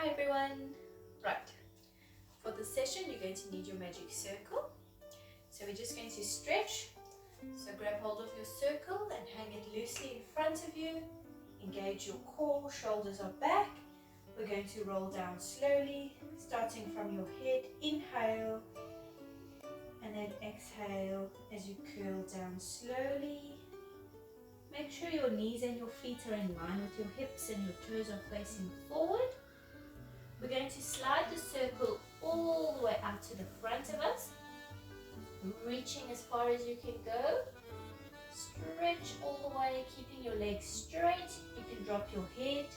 Hi everyone! Right, for this session you're going to need your magic circle. So we're just going to stretch. So grab hold of your circle and hang it loosely in front of you. Engage your core, shoulders are back. We're going to roll down slowly, starting from your head. Inhale and then exhale as you curl down slowly. Make sure your knees and your feet are in line with your hips and your toes are facing forward. We're going to slide the circle all the way out to the front of us, reaching as far as you can go. Stretch all the way, keeping your legs straight. You can drop your head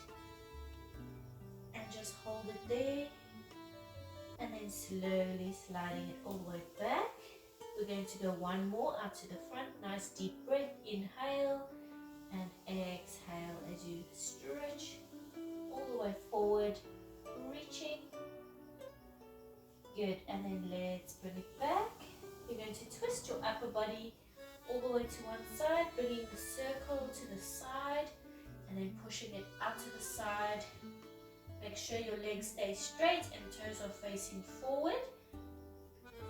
and just hold it there. And then slowly sliding it all the way back. We're going to go one more out to the front. Nice deep breath. Inhale and exhale as you stretch all the way forward, reaching. Good, and then let's bring it back. You're going to twist your upper body all the way to one side, bringing the circle to the side and then pushing it out to the side. Make sure your legs stay straight and toes are facing forward.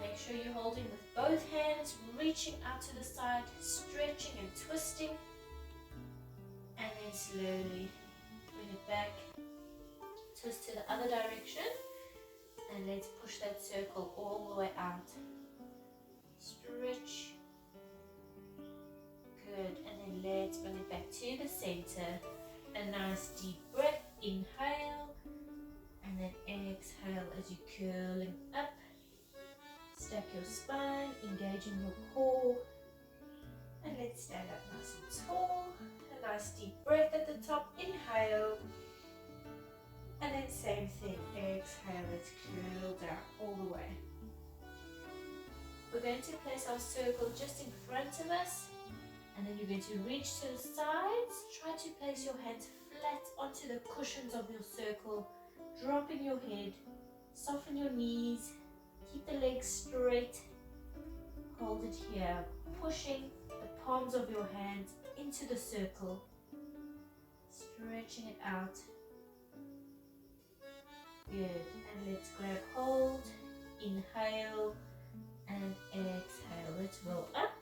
Make sure you're holding with both hands, reaching out to the side, stretching and twisting. And then slowly bring it back, twist to the other direction, and let's push that circle all the way out. Stretch. Good, and then let's bring it back to the center. A nice deep breath. Inhale, and then exhale as you're curling up. Stack your spine, engaging your core, and let's stand up nice and tall. A nice deep breath at the top. Inhale, and then same thing. Exhale, let's curl down all the way. We're going to place our circle just in front of us, and then you're going to reach to the sides. Try to place your hands flat onto the cushions of your circle, dropping your head, soften your knees, keep the legs straight, hold it here, pushing the palms of your hands into the circle, stretching it out. Good, and let's grab hold, inhale and exhale. Let's roll up,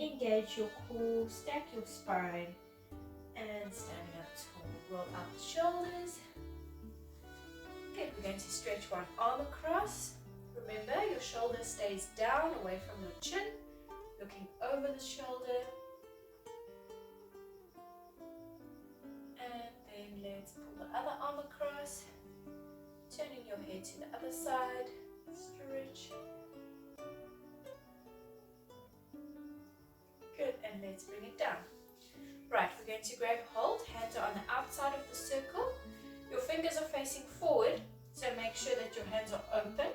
engage your core, stack your spine, and standing up tall, roll out the shoulders. Good, we're going to stretch one arm across. Remember, your shoulder stays down away from your chin, looking over the shoulder. And then let's pull the other arm across, turning your head to the other side, stretch. Good, and let's bring it down. Right, we're going to grab hold, hands are on the outside of the circle. Your fingers are facing forward, so make sure that your hands are open.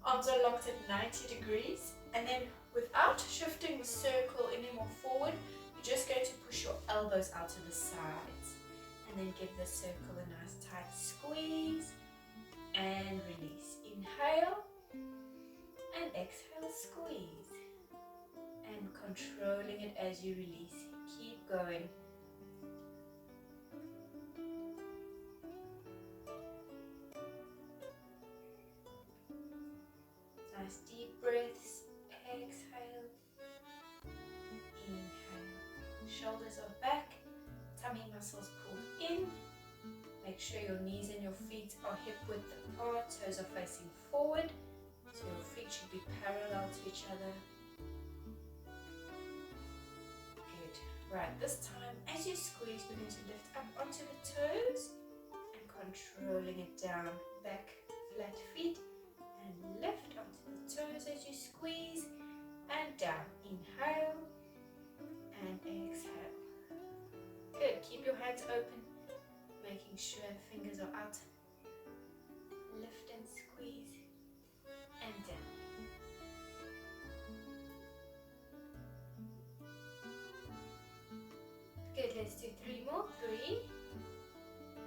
Arms are locked at 90 degrees, and then without shifting the circle anymore forward, you're just going to push your elbows out to the sides, and then give the circle a nice tight squeeze, and release. Inhale, and exhale, squeeze, and controlling it as you release. Keep going. Nice deep breaths. Exhale. Inhale. Shoulders are back. Tummy muscles pulled in. Make sure your knees and your feet are hip width apart. Toes are facing forward. So your feet should be parallel to each other. Good. Right, this time as you squeeze, we're going to lift up onto the toes and controlling it down. Back, flat feet. And lift onto the toes as you squeeze, and down. Inhale and exhale. Good, keep your hands open, making sure the fingers are out. Lift and squeeze, and down. Good, let's do 3 more. 3.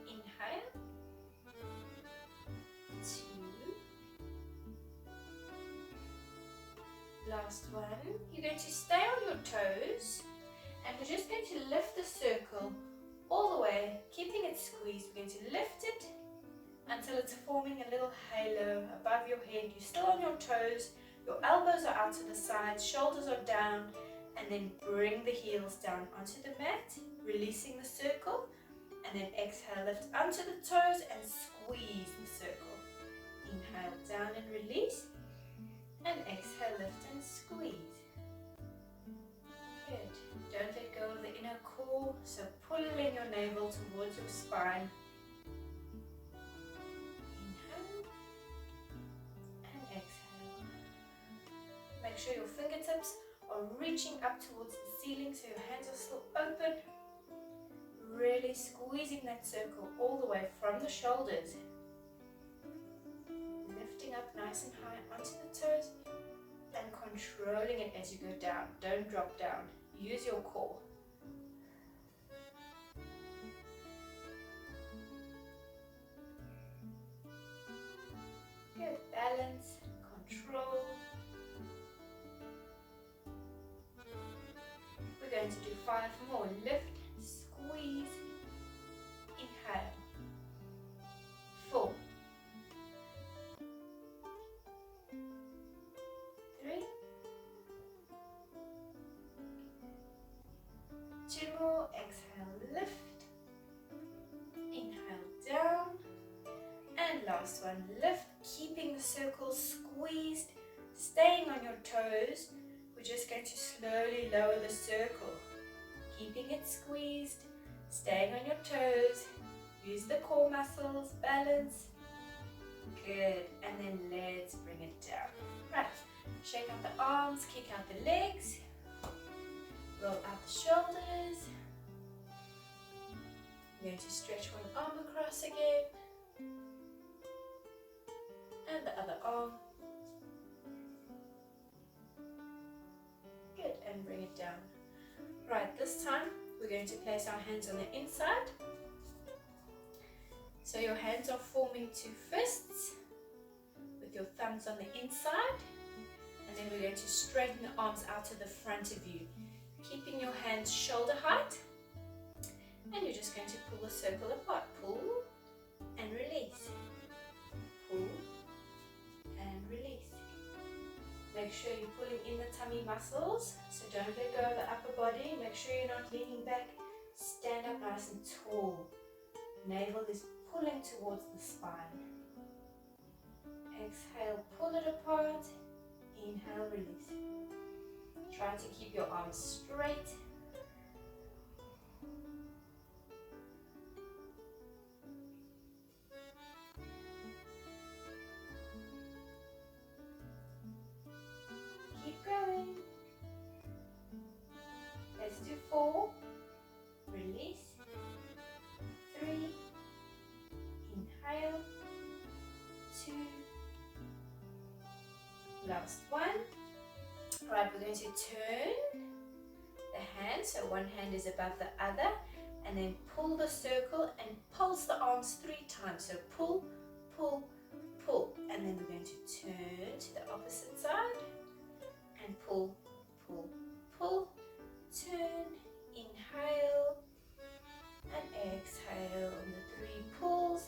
Inhale. 2. Last one. You're going to stay on your toes, and we're just going to lift the circle all the way, keeping it squeezed. We're going to lift it until it's forming a little halo above your head. You're still on your toes, your elbows are out to the sides, shoulders are down, and then bring the heels down onto the mat, releasing the circle, and then exhale, lift onto the toes and squeeze the circle. Inhale down and release, and exhale, lift and squeeze. Good. Don't let go of the inner core, so pull in your navel towards your spine. Inhale and exhale. Make sure your fingertips are reaching up towards the ceiling so your hands are still open. Really squeezing that circle all the way from the shoulders. Lifting up nice and high onto the toes and controlling it as you go down. Don't drop down. Use your core. Good. Balance, control. We're going to do 5 more. Lift, squeeze, inhale. 4, 3, 2 more. Exhale, lift, inhale down, and last one, lift, keeping the circle squeezed, staying on your toes. We're just going to slowly lower the circle, keeping it squeezed, staying on your toes. Use the core muscles, balance. Good, and then let's bring it down. Right, shake out the arms, kick out the legs, roll out the shoulders. I'm going to stretch one arm across again, and the other arm. Good, and bring it down. Right, this time we're going to place our hands on the inside. So your hands are forming 2 fists with your thumbs on the inside, and then we're going to straighten the arms out to the front of you, keeping your hands shoulder height, and you're just going to pull the circle apart. Pull and release. Pull and release. Make sure you're pulling in the tummy muscles, so don't let go of the upper body. Make sure you're not leaning back. Stand up nice and tall. Navel is pulling towards the spine. Exhale, pull it apart. Inhale, release. Try to keep your arms straight. Keep going. Let's do 4. Release. 3. Inhale. 2. Last one. Right, we're going to turn the hand, so one hand is above the other, and then pull the circle and pulse the arms 3 times. So pull, pull, pull, and then we're going to turn to the opposite side and pull, pull, pull, turn, inhale, and exhale on the 3 pulls.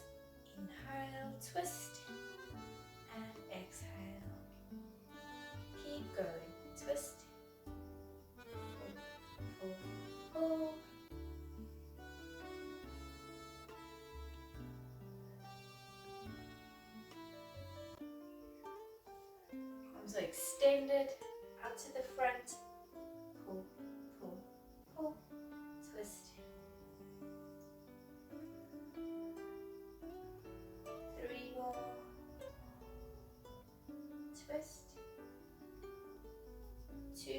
Inhale, twist, and exhale. Keep going. Twist, pull, pull, pull. Arms are extended out to the front. Pull, pull, pull, twist. 3 more. Twist. 2.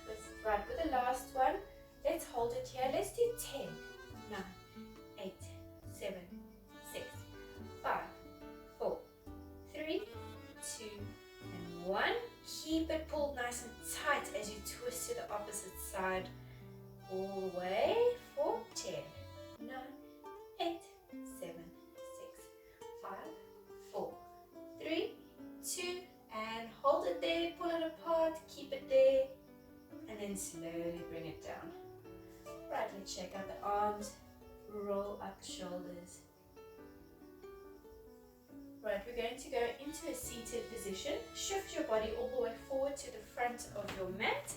Twist. Right, with the last one, let's hold it here. Let's do 10, 9, 8, 7, 6, 5, 4, 3, 2, and 1. Keep it pulled nice and tight as you twist to the opposite side. All the way for 10, 9, 8, 7, 6, 5, 4, 3, 2, and hold it there, pull it apart, keep it there, and then slowly bring it down. Right, let's shake out the arms, roll up the shoulders, Right, we're going to go into a seated position. Shift your body all the way forward to the front of your mat.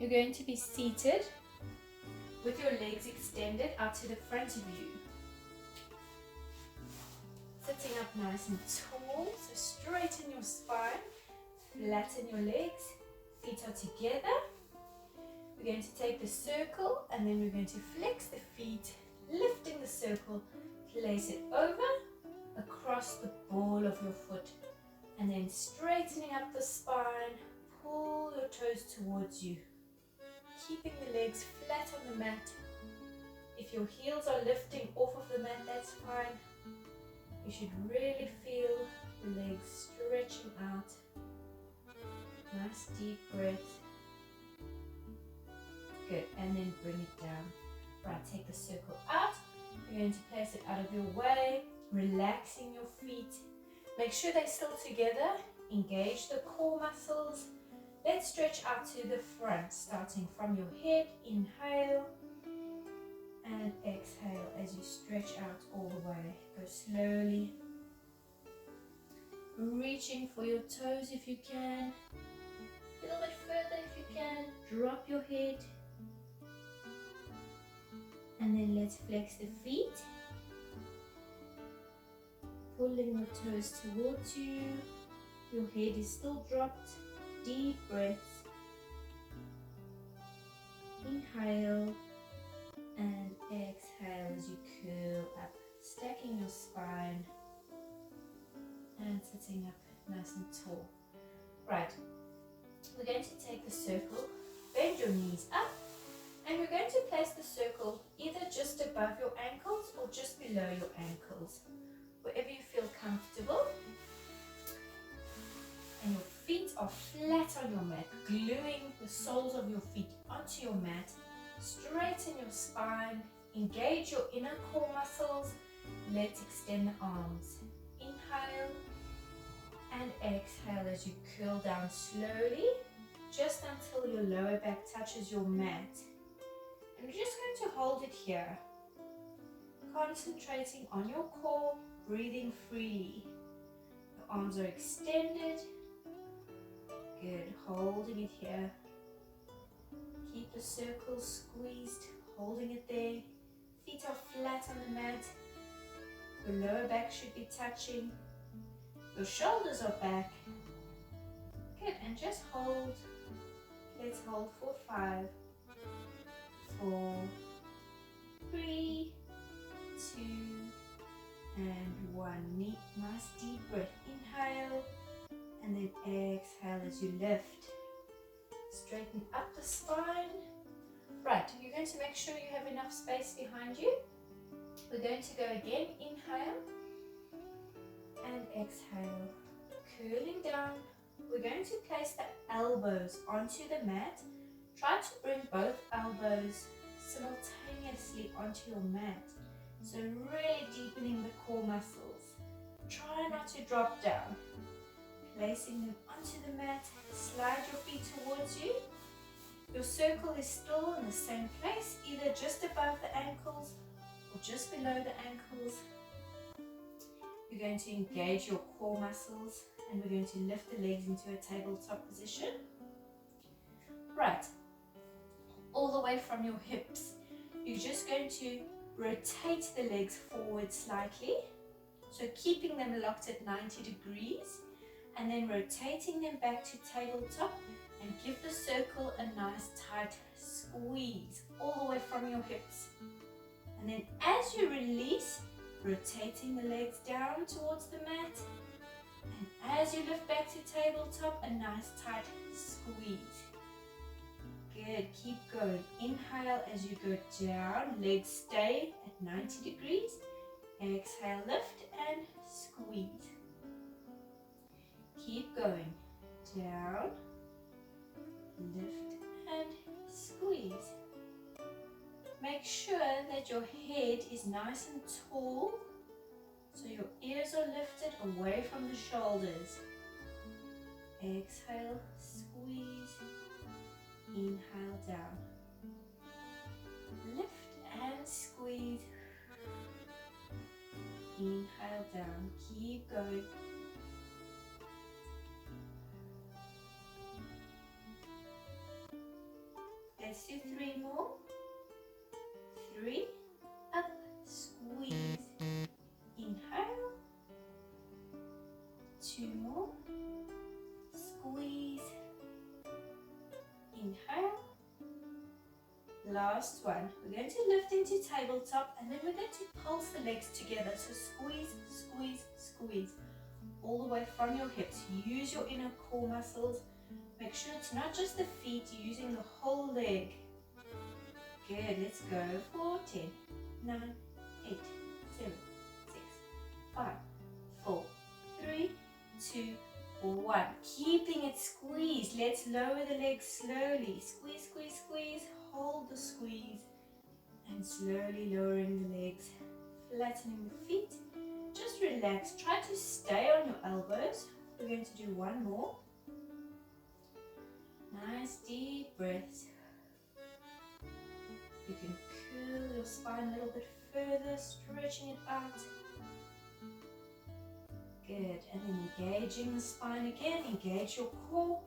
You're going to be seated with your legs extended out to the front of you. Sitting up nice and tall, so straighten your spine, flatten your legs, feet are together. We're going to take the circle and then we're going to flex the feet, lifting the circle, place it over, across the ball of your foot, and then straightening up the spine, pull your toes towards you, keeping the legs flat on the mat. If your heels are lifting off of the mat, that's fine. You should really feel the legs stretching out. Nice deep breath. Good, and then bring it down. Right, take the circle out. You're going to place it out of your way, relaxing your feet. Make sure they're still together. Engage the core muscles. Let's stretch out to the front, starting from your head. Inhale and exhale as you stretch out all the way. Go slowly. Reaching for your toes if you can. A little bit further if you can. Drop your head. And then let's flex the feet. Pulling the toes towards you. Your head is still dropped. Deep breaths. Inhale and exhale as you curl up, stacking your spine and sitting up nice and tall. Right, we're going to take the circle, bend your knees up, and we're going to place the circle either just above your ankles or just below your ankles, wherever you feel comfortable. And your feet are flat on your mat, gluing the soles of your feet onto your mat. Straighten your spine, engage your inner core muscles. Let's extend the arms. Inhale and exhale as you curl down slowly, just until your lower back touches your mat. And you're just going to hold it here, concentrating on your core, breathing freely. Your arms are extended. Good, holding it here. Keep the circle squeezed, holding it there. Feet are flat on the mat. Your lower back should be touching. Your shoulders are back. Good, and just hold. Let's hold for 5, 4, 3, 2, and 1. Nice deep breath. Inhale, and then exhale as you lift. Straighten up the spine. Right, you're going to make sure you have enough space behind you. We're going to go again. Inhale and exhale. Curling down. We're going to place the elbows onto the mat. Try to bring both elbows simultaneously onto your mat. So really deepening the core muscles. Try not to drop down. Placing them onto the mat, slide your feet towards you. Your circle is still in the same place, either just above the ankles or just below the ankles. You're going to engage your core muscles and we're going to lift the legs into a tabletop position. Right, all the way from your hips. You're just going to rotate the legs forward slightly, so keeping them locked at 90 degrees. And then rotating them back to tabletop and give the circle a nice tight squeeze all the way from your hips. And then as you release, rotating the legs down towards the mat. And as you lift back to tabletop, a nice tight squeeze. Good, keep going. Inhale as you go down, legs stay at 90 degrees. Exhale, lift and squeeze. Keep going. Down, lift and squeeze. Make sure that your head is nice and tall, so your ears are lifted away from the shoulders. Exhale, squeeze. Inhale down. Lift and and squeeze. Inhale down, keep going. Let's do 3 more. 3, up, squeeze. Inhale. 2 more. Squeeze. Inhale. Last one. We're going to lift into tabletop and then we're going to pulse the legs together. So squeeze, squeeze, squeeze. All the way from your hips. Use your inner core muscles. Make sure it's not just the feet, you're using the whole leg. Good, let's go for 10, 9, 8, 7, 6, 5, 4, 3, 2, 1. Keeping it squeezed. Let's lower the legs slowly. Squeeze, squeeze, squeeze. Hold the squeeze. And slowly lowering the legs. Flattening the feet. Just relax. Try to stay on your elbows. We're going to do 1 more. Nice deep breaths. You can curl your spine a little bit further, stretching it out. Good, and then engaging the spine again, engage your core.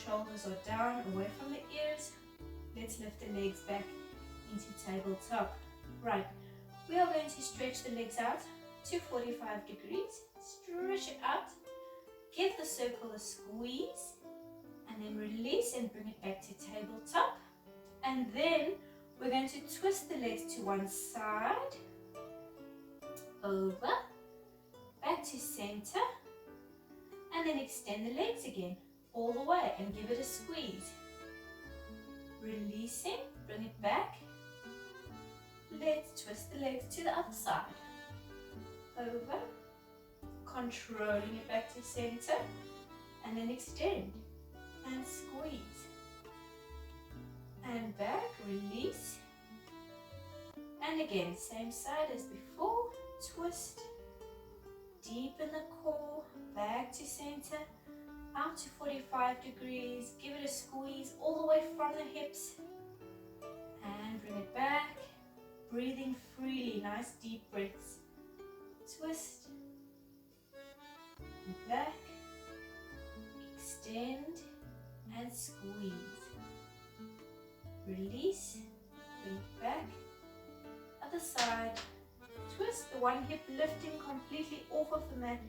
Shoulders are down, away from the ears. Let's lift the legs back into tabletop. Right, we are going to stretch the legs out to 45 degrees. Stretch it out. Give the circle a squeeze. And then release and bring it back to tabletop. And then we're going to twist the legs to one side, over, back to center, and then extend the legs again, all the way, and give it a squeeze. Releasing, bring it back. Let's twist the legs to the other side, over, controlling it back to center, and then extend. And squeeze and back, release, and again same side as before, twist, deepen the core, back to center, out to 45 degrees, give it a squeeze all the way from the hips and bring it back, breathing freely, nice deep breaths, twist and back, extend and squeeze, release, bring it back, other side, twist, the one hip lifting completely off of the mat,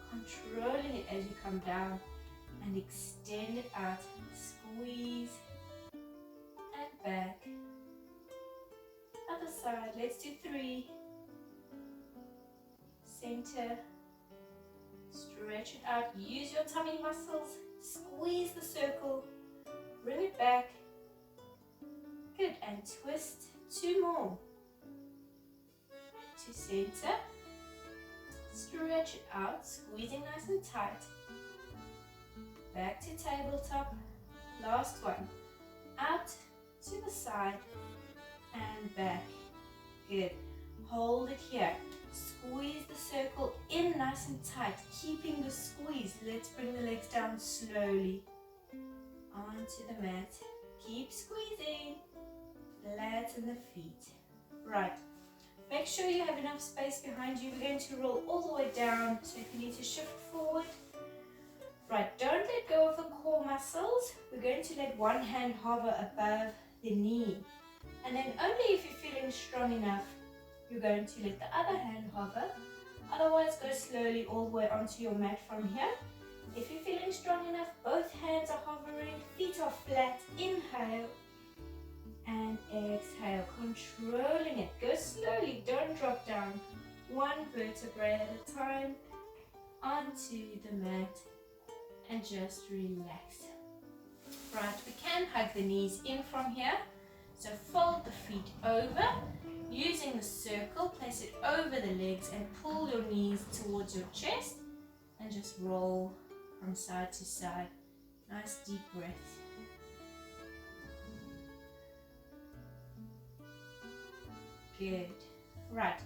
controlling it as you come down, and extend it out, squeeze, and back, other side, let's do 3, center, stretch it out, use your tummy muscles, squeeze the circle, bring it back, good, and twist, 2 more, to center, stretch it out, squeezing nice and tight, back to tabletop, last one, out to the side, and back, good, hold it here, squeeze the circle in nice and tight, keeping the squeeze. Let's bring the legs down slowly onto the mat. Keep squeezing. Flatten the feet. Right. Make sure you have enough space behind you. We're going to roll all the way down. So if you need to shift forward. Right. Don't let go of the core muscles. We're going to let one hand hover above the knee. And then only if you're feeling strong enough, you're going to let the other hand hover. Otherwise, go slowly all the way onto your mat from here. If you're feeling strong enough, both hands are hovering, feet are flat. Inhale and exhale, controlling it. Go slowly, don't drop down. One vertebrae at a time onto the mat and just relax. Right, we can hug the knees in from here. So fold the feet over. Using the circle, place it over the legs and pull your knees towards your chest and just roll from side to side. Nice deep breath. Good. Right.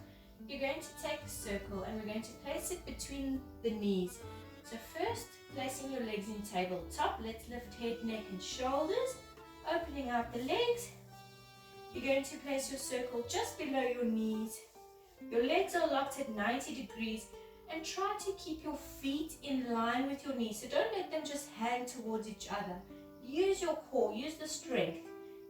You're going to take the circle and we're going to place it between the knees. So first, placing your legs in tabletop. Let's lift head, neck and shoulders. Opening out the legs. you're going to place your circle just below your knees. Your legs are locked at 90 degrees and try to keep your feet in line with your knees. So don't let them just hang towards each other. Use your core, use the strength.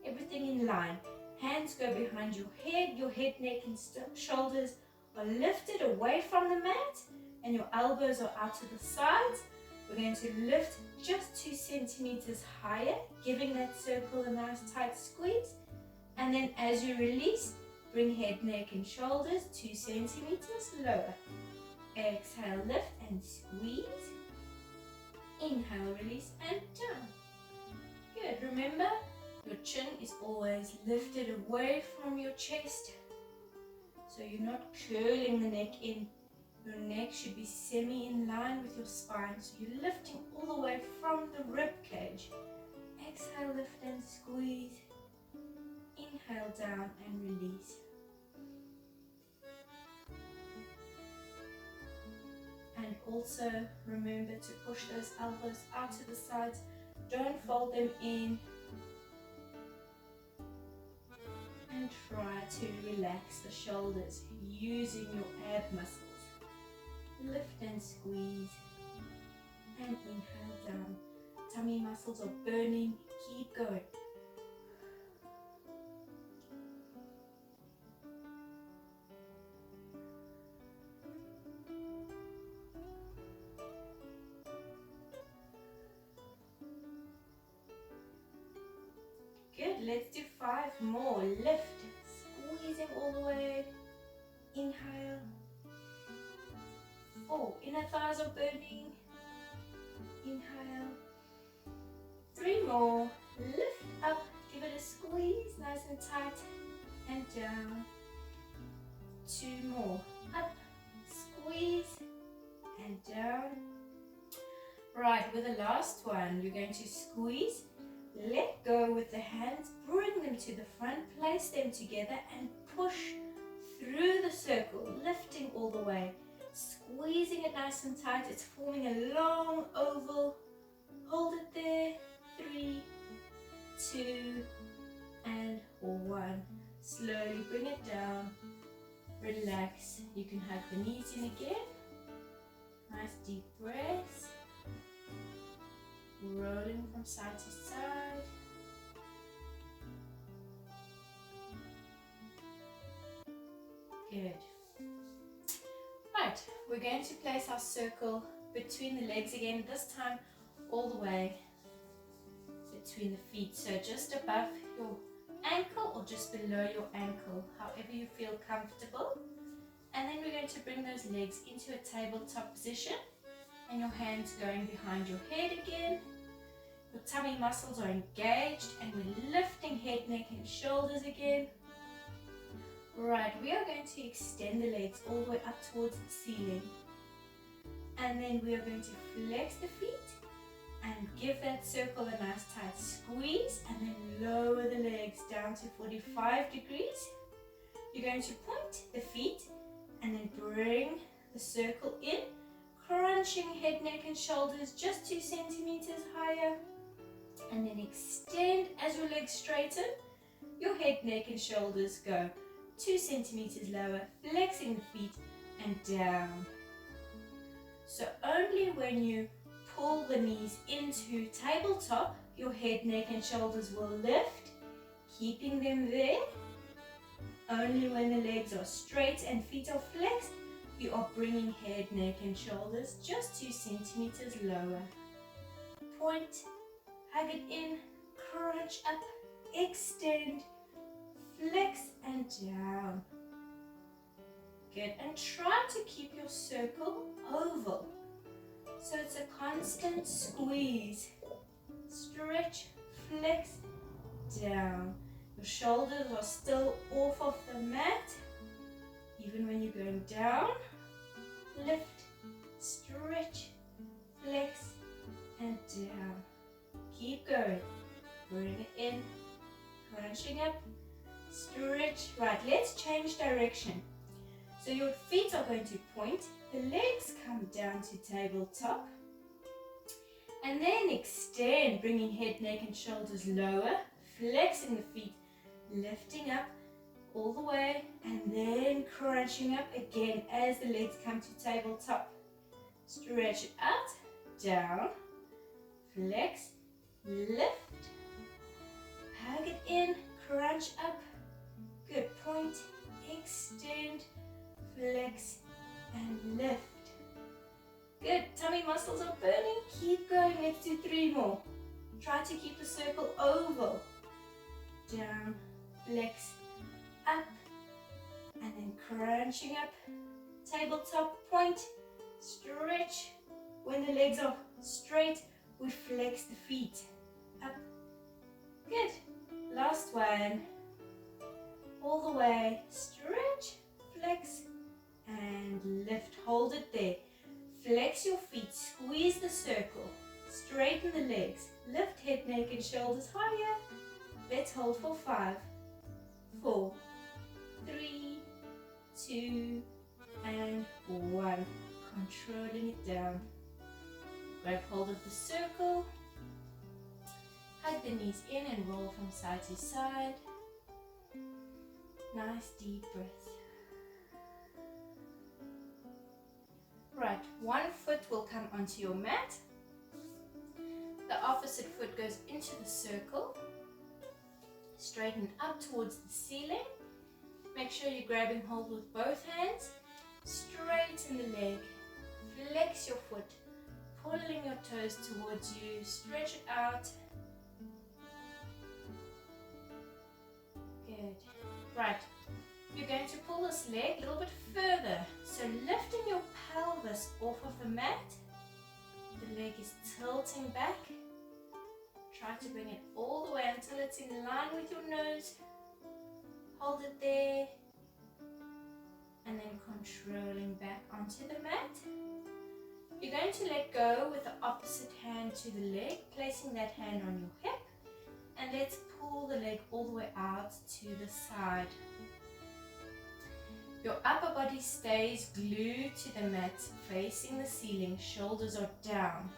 Everything in line. Hands go behind your head, neck and shoulders are lifted away from the mat and your elbows are out to the sides. We're going to lift just 2 centimeters higher, giving that circle a nice tight squeeze. And then as you release, bring head, neck and shoulders 2 centimeters lower. Exhale, lift and squeeze. Inhale, release and down. Good. Remember, your chin is always lifted away from your chest. So you're not curling the neck in. Your neck should be semi in line with your spine. So you're lifting all the way from the rib cage. Exhale, lift and squeeze. Inhale, down and release. And also remember to push those elbows out to the sides. Don't fold them in. And try to relax the shoulders using your ab muscles. Lift and squeeze. And inhale down. Tummy muscles are burning. Keep going. Good, let's do 5 more. Lift, squeezing all the way. Inhale. 4, inner thighs are burning. Inhale. 3 more. Lift up, give it a squeeze, nice and tight. And down. 2 more. Up, squeeze, and down. Right, with the last one, you're going to squeeze. Let go with the hands, bring them to the front, place them together and push through the circle, lifting all the way, squeezing it nice and tight. It's forming a long oval. Hold it there. 3, 2, and 1. Slowly bring it down. Relax. You can hug the knees in again. Nice deep breaths. Rolling from side to side. Good. Right, we're going to place our circle between the legs again, this time all the way between the feet. So just above your ankle or just below your ankle, however you feel comfortable. And then we're going to bring those legs into a tabletop position and your hands going behind your head again. Your tummy muscles are engaged and we're lifting head, neck and shoulders again. Right, we are going to extend the legs all the way up towards the ceiling. And then we are going to flex the feet and give that circle a nice tight squeeze and then lower the legs down to 45 degrees. You're going to point the feet and then bring the circle in, crunching head, neck and shoulders just 2 centimeters higher. And then extend as your legs straighten. Your head, neck and shoulders go 2 centimeters lower, flexing the feet and down. So only when you pull the knees into tabletop, your head, neck and shoulders will lift, keeping them there. Only when the legs are straight and feet are flexed, you are bringing head, neck and shoulders just 2 centimeters lower. Point, hug it in, crunch up, extend, flex and down. Good, and try to keep your circle oval. So it's a constant squeeze. Stretch, flex, down. Your shoulders are still off of the mat. Even when you're going down, lift, stretch, flex, and down. Keep going. Bring it in, crunching up, stretch. Right, let's change direction. So your feet are going to point, the legs come down to tabletop, and then extend, bringing head, neck and shoulders lower, flexing the feet, lifting up all the way, and then crunching up again as the legs come to tabletop. Stretch it out, down, flex, lift, hug it in, crunch up, good, point, extend, flex, and lift. Good, tummy muscles are burning, keep going, let's do 3 more. Try to keep the circle oval. Down, flex, up, and then crunching up, tabletop, point, stretch. When the legs are straight, we flex the feet, up, good. Last one, all the way, stretch, flex, and lift, hold it there. Flex your feet, squeeze the circle, straighten the legs, lift head, neck, and shoulders higher. Let's hold for 5, 4, 3, 2, and 1. Controlling it down. Grab hold of the circle, hug the knees in and roll from side to side. Nice deep breath. Right, one foot will come onto your mat. The opposite foot goes into the circle. Straighten up towards the ceiling. Make sure you're grabbing hold with both hands. Straighten the leg. Flex your foot. Pulling your toes towards you. Stretch it out. Good. Right. You're going to pull this leg a little bit further. So lifting your pelvis off of the mat. The leg is tilting back. Try to bring it all the way until it's in line with your nose. Hold it there. And then controlling back onto the mat. You're going to let go with the opposite hand to the leg, placing that hand on your hip. And let's pull the leg all the way out to the side. Your upper body stays glued to the mat, facing the ceiling. Shoulders are down.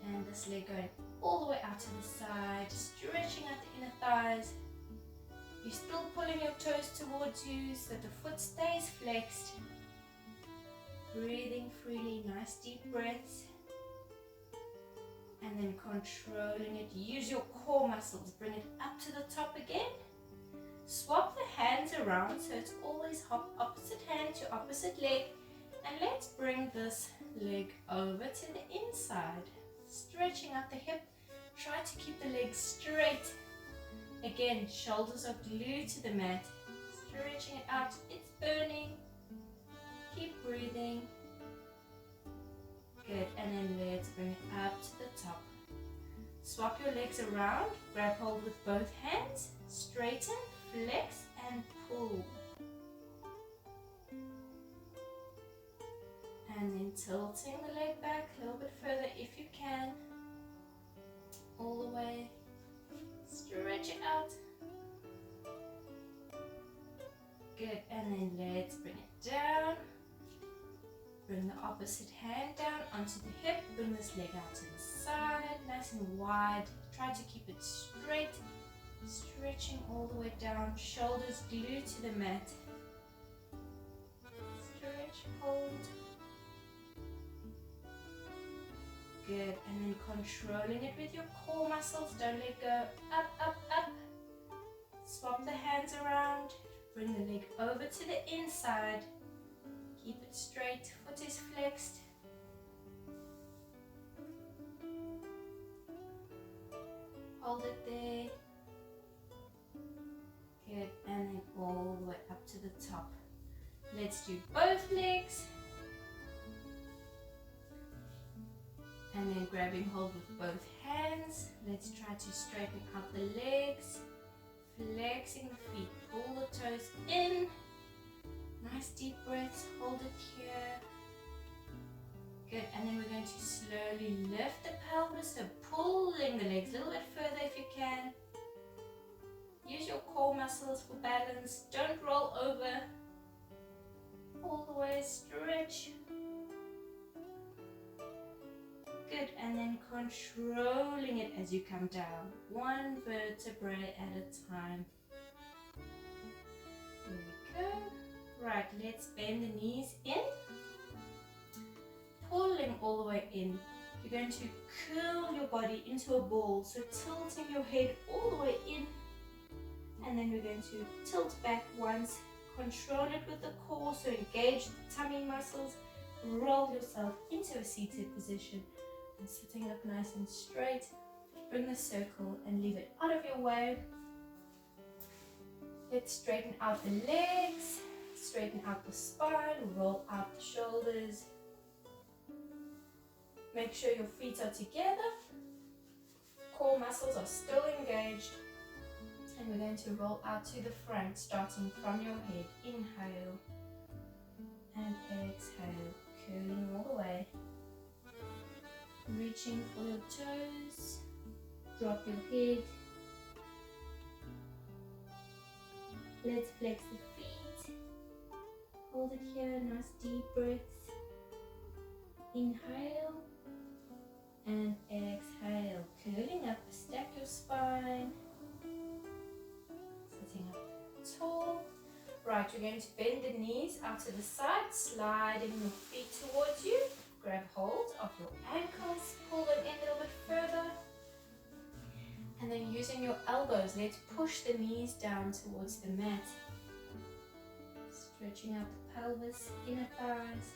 And this leg going all the way out to the side, stretching out the inner thighs. You're still pulling your toes towards you so that the foot stays flexed. Breathing freely, nice deep breaths. And then controlling it. Use your core muscles. Bring it up to the top again. Swap the hands around so it's always opposite hand to opposite leg. And let's bring this leg over to the inside. Stretching out the hip. Try to keep the legs straight. Again, shoulders are glued to the mat. Stretching it out. It's burning. Keep breathing. Good. And then let's bring it up to the top. Swap your legs around. Grab hold with both hands. Straighten, flex, and pull. And then tilting the leg back a little bit further if you can. All the way. Stretch it out. Good. And then let's bring it down. Bring the opposite hand down onto the hip. Bring this leg out to the side. Nice and wide. Try to keep it straight. Stretching all the way down. Shoulders glued to the mat. Stretch, hold. Good. And then controlling it with your core muscles. Don't let go. Up, up, up. Swap the hands around. Bring the leg over to the inside. Keep it straight. Foot is flexed. Hold it there. Good. And then all the way up to the top. Let's do both legs. And then grabbing hold with both hands. Let's try to straighten out the legs. Flexing the feet. Pull the toes in. Nice deep breaths. Hold it here. Good. And then we're going to slowly lift the pelvis. So pulling the legs a little bit further if you can. Use your core muscles for balance. Don't roll over. All the way. Stretch. Good. Good, and then controlling it as you come down, one vertebrae at a time. There we go. Right, let's bend the knees in, pulling all the way in. You're going to curl your body into a ball, so tilting your head all the way in, and then we're going to tilt back once. Control it with the core, so engage the tummy muscles. Roll yourself into a seated position and sitting up nice and straight. Bring the circle and leave it out of your way. Let's straighten out the legs, straighten out the spine, roll out the shoulders. Make sure your feet are together, core muscles are still engaged, and we're going to roll out to the front, starting from your head. Inhale and exhale, curling all the way. Reaching for your toes, drop your head. Let's flex the feet, hold it here, nice deep breaths. Inhale and exhale, curling up, stack your spine, sitting up tall. Right, you're going to bend the knees out to the side, sliding your feet towards you. Grab hold of your ankles, pull them in a little bit further. And then using your elbows, let's push the knees down towards the mat. Stretching out the pelvis, inner thighs.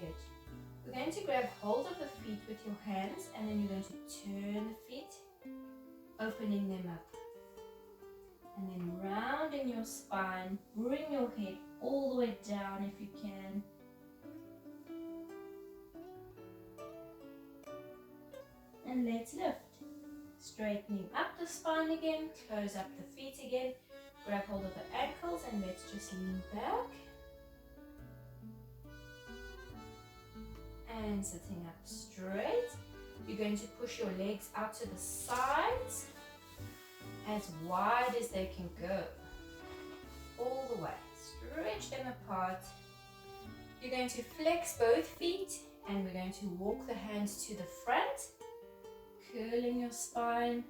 Good. We're going to grab hold of the feet with your hands, and then you're going to turn the feet, opening them up. And then rounding your spine, bring your head all the way down if you can. And let's lift. Straightening up the spine again, close up the feet again, grab hold of the ankles and let's just lean back. And sitting up straight. You're going to push your legs out to the sides, as wide as they can go. All the way. Stretch them apart. You're going to flex both feet and we're going to walk the hands to the front, curling your spine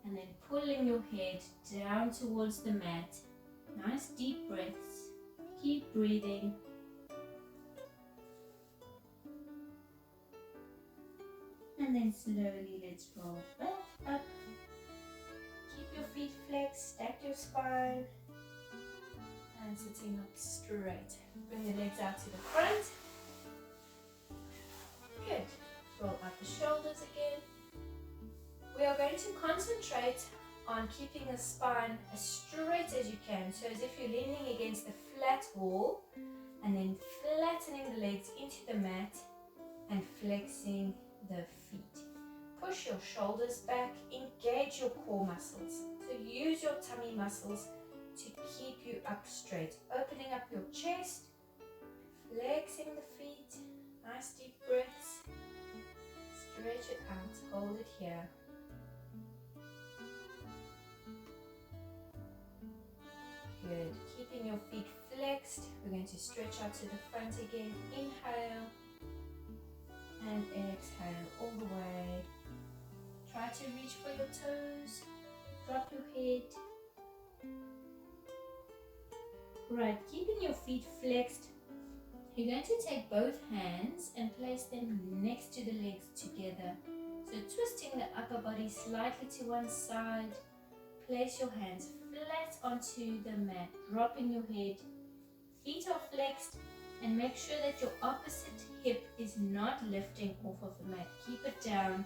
and then pulling your head down towards the mat. Nice deep breaths. Keep breathing. And then slowly let's roll back up. Keep your feet flexed, stack your spine. And sitting up straight. Bring the legs out to the front. Good. Roll out the shoulders again. We are going to concentrate on keeping the spine as straight as you can. So as if you're leaning against the flat wall and then flattening the legs into the mat and flexing the feet. Push your shoulders back, engage your core muscles. So use your tummy muscles to keep you up straight. Opening up your chest, flexing the feet, nice deep breaths. Stretch it out, hold it here. Good, keeping your feet flexed. We're going to stretch out to the front again. Inhale and exhale all the way. Try to reach for your toes, drop your head. Right, keeping your feet flexed, you're going to take both hands and place them next to the legs together. So twisting the upper body slightly to one side, place your hands flat onto the mat, dropping your head. Feet are flexed and make sure that your opposite hip is not lifting off of the mat. Keep it down.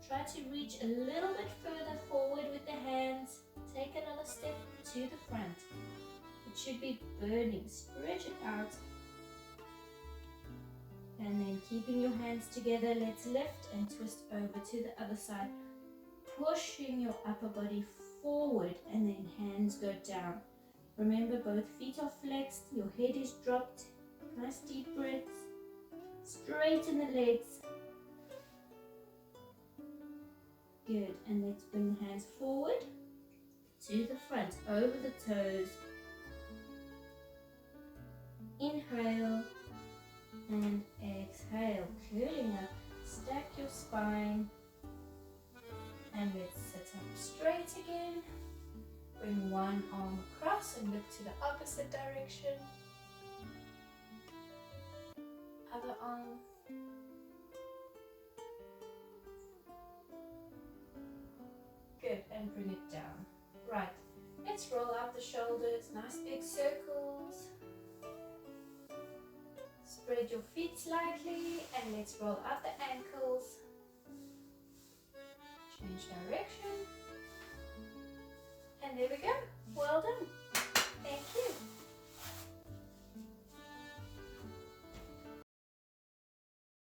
Try to reach a little bit further forward with the hands. Take another step to the front. It should be burning. Stretch it out. And then keeping your hands together, let's lift and twist over to the other side. Pushing your upper body forward and then hands go down. Remember, both feet are flexed, your head is dropped. Nice deep breaths. Straighten the legs. Good, and let's bring the hands forward to the front, over the toes. Inhale and exhale, curling up. Stack your spine. And let's sit up straight again. Bring one arm across and look to the opposite direction. Other arm. Good, and bring it down. Right, let's roll out the shoulders, nice big circles. Spread your feet slightly and let's roll out the ankles. Change direction. And there we go. Well done. Thank you.